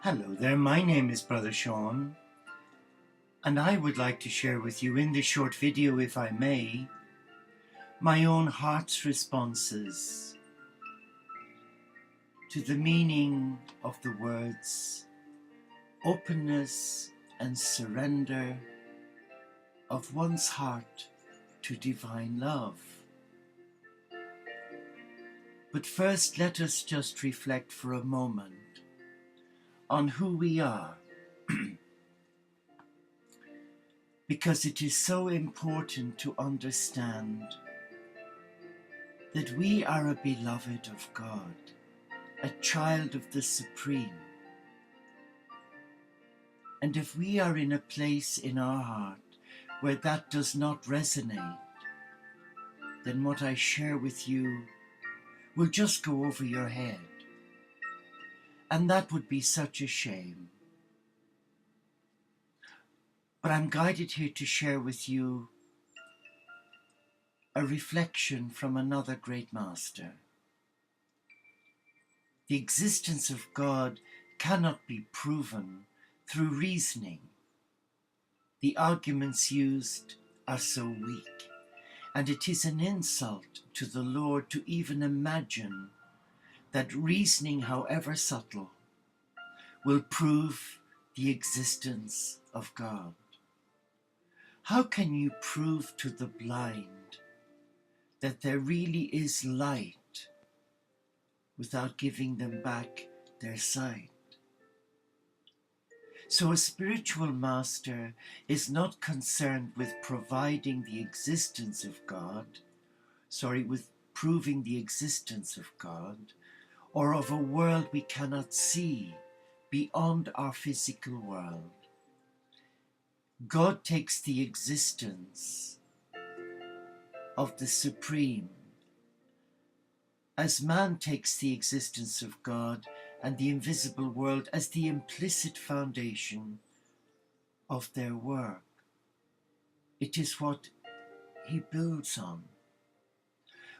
Hello there, my name is Brother Sean, and I would like to share with you in this short video, if I may, my own heart's responses to the meaning of the words openness and surrender of one's heart to divine love. But first, let us just reflect for a moment on who we are, because it is so important to understand that we are a beloved of God, a child of the Supreme. And if we are in a place in our heart where that does not resonate, then what I share with you will just go over your head. And that would be such a shame. But I'm guided here to share with you a reflection from another great master. The existence of God cannot be proven through reasoning. The arguments used are so weak, and it is an insult to the Lord to even imagine that reasoning, however subtle, will prove the existence of God. How can you prove to the blind that there really is light without giving them back their sight? So a spiritual master is not concerned with providing the existence of God, with proving the existence of God, or of a world we cannot see beyond our physical world. God takes the existence of the Supreme as man takes the existence of God and the invisible world as the implicit foundation of their work. It is what he builds on.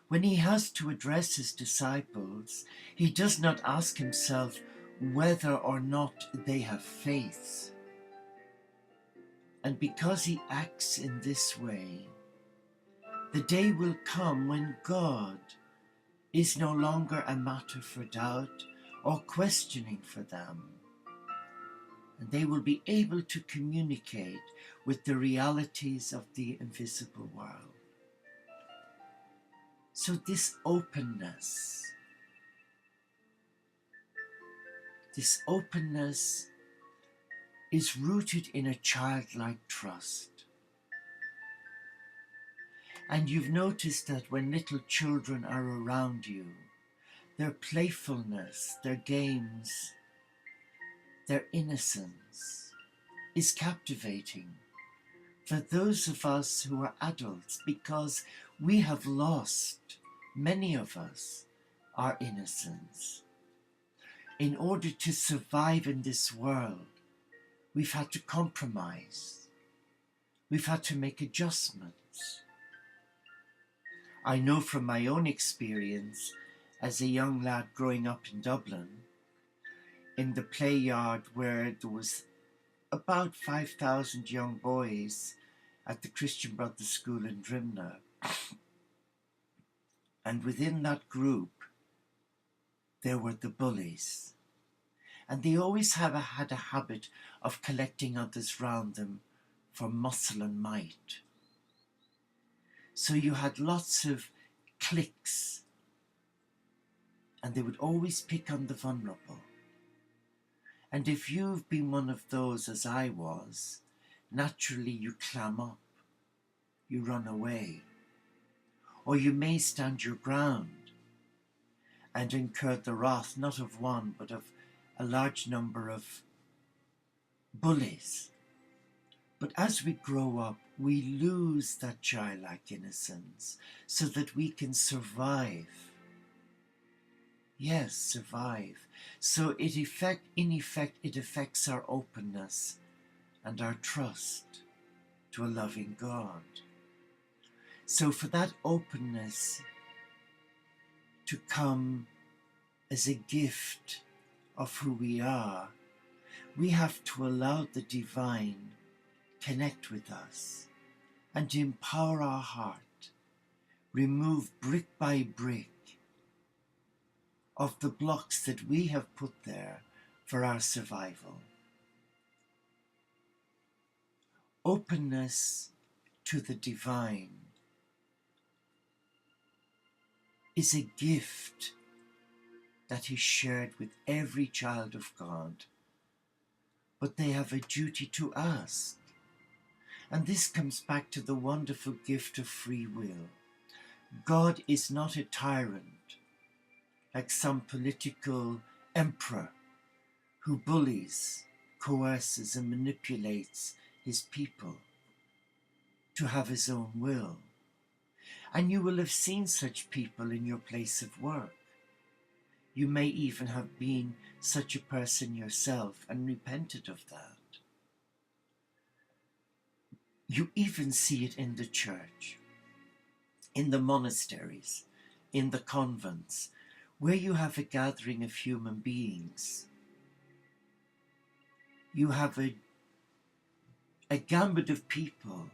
When he has to address his disciples, he does not ask himself whether or not they have faith. And because he acts in this way, the day will come when God is no longer a matter for doubt or questioning for them, and they will be able to communicate with the realities of the invisible world. So this openness is rooted in a childlike trust. And you've noticed that when little children are around you, their playfulness, their games, their innocence is captivating for those of us who are adults, because we have lost, many of us, our innocence. In order to survive in this world, we've had to compromise. We've had to make adjustments. I know from my own experience as a young lad growing up in Dublin, in the play yard where there was about 5,000 young boys at the Christian Brothers School in Drimnagh. And within that group, there were the bullies. And they always had a habit of collecting others round them for muscle and might. So you had lots of cliques, and they would always pick on the vulnerable. And if you've been one of those, as I was, naturally you clam up, you run away, or you may stand your ground and incur the wrath not of one but of a large number of bullies. But as we grow up, we lose that childlike innocence so that we can survive. Yes, survive. So in effect, it affects our openness and our trust to a loving God. So for that openness to come as a gift of who we are, We have to allow the divine connect with us and empower our heart, remove brick by brick of the blocks that we have put there for our survival. Openness to the divine is a gift that is shared with every child of God, but they have a duty to ask. And this comes back to the wonderful gift of free will. God is not a tyrant like some political emperor who bullies, coerces, and manipulates his people to have his own will. And you will have seen such people in your place of work. You may even have been such a person yourself and repented of that. You even see it in the church, in the monasteries, in the convents, where you have a gathering of human beings. You have a gambit of people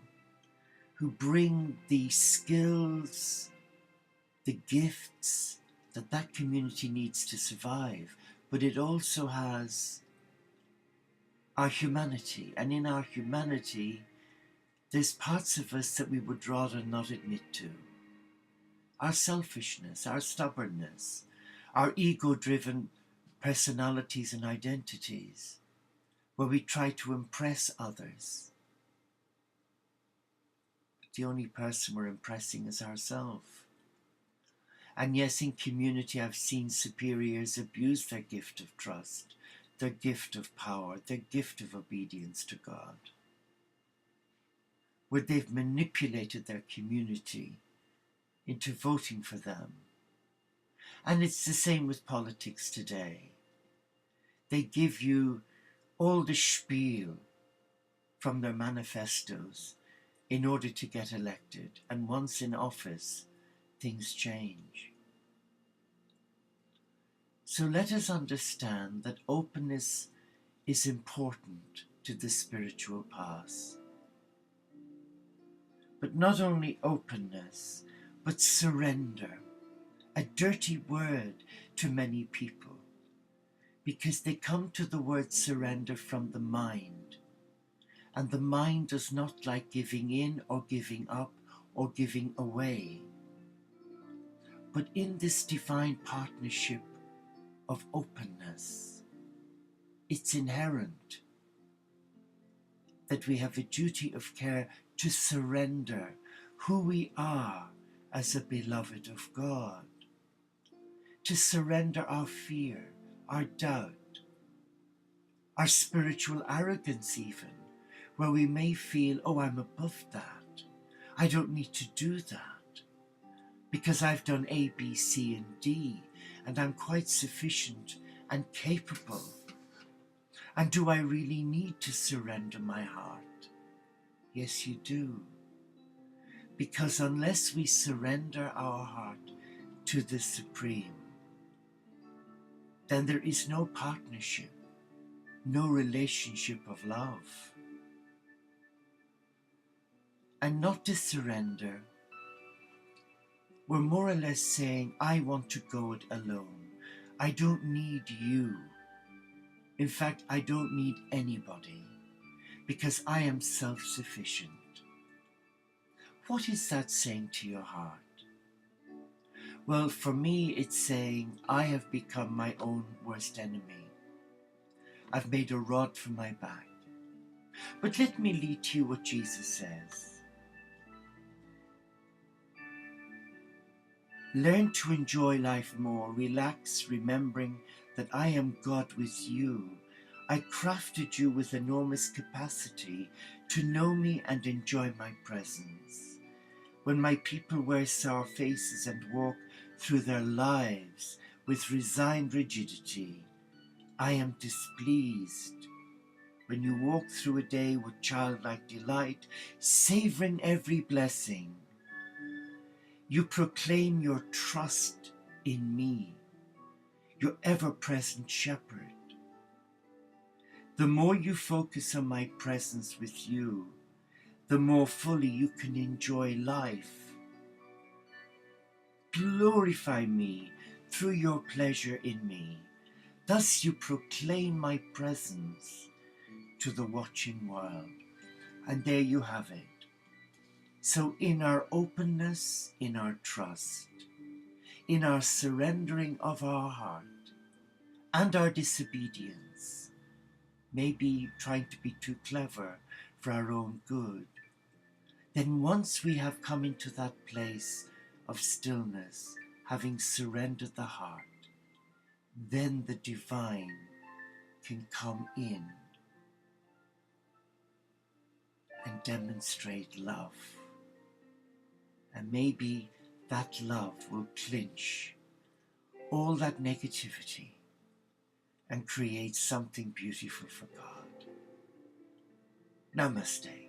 who bring the skills, the gifts that that community needs to survive, but it also has our humanity, and in our humanity there's parts of us that we would rather not admit to. Our selfishness, our stubbornness, our ego-driven personalities and identities, where we try to impress others. But the only person we're impressing is ourselves. And yes, in community I've seen superiors abuse their gift of trust, their gift of power, their gift of obedience to God, where they've manipulated their community into voting for them. And it's the same with politics today. They give you all the spiel from their manifestos in order to get elected, and once in office, things change. So let us understand that openness is important to the spiritual path. But not only openness, but surrender, a dirty word to many people, because they come to the word surrender from the mind, and the mind does not like giving in or giving up or giving away. But in this divine partnership of openness, it's inherent that we have a duty of care to surrender who we are as a beloved of God, to surrender our fear, our doubt, our spiritual arrogance even, where we may feel, oh, I'm above that. I don't need to do that because I've done A, B, C, and D, and I'm quite sufficient and capable. And do I really need to surrender my heart? Yes, you do. Because unless we surrender our heart to the Supreme, then there is no partnership, no relationship of love. And not to surrender, we're more or less saying, I want to go it alone. I don't need you. In fact, I don't need anybody, because I am self-sufficient. What is that saying to your heart? Well, for me, it's saying, I have become my own worst enemy. I've made a rod for my back. But let me lead to you what Jesus says. Learn to enjoy life more. Relax, remembering that I am God with you. I crafted you with enormous capacity to know me and enjoy my presence. When my people wear sour faces and walk through their lives with resigned rigidity, I am displeased. When you walk through a day with childlike delight, savoring every blessing, you proclaim your trust in me, your ever-present shepherd. The more you focus on my presence with you, the more fully you can enjoy life. Glorify me through your pleasure in me. Thus you proclaim my presence to the watching world. And there you have it. So in our openness, in our trust, in our surrendering of our heart, and our disobedience, maybe trying to be too clever for our own good, then once we have come into that place of stillness, having surrendered the heart, then the divine can come in and demonstrate love. And maybe that love will clinch all that negativity and create something beautiful for God. Namaste.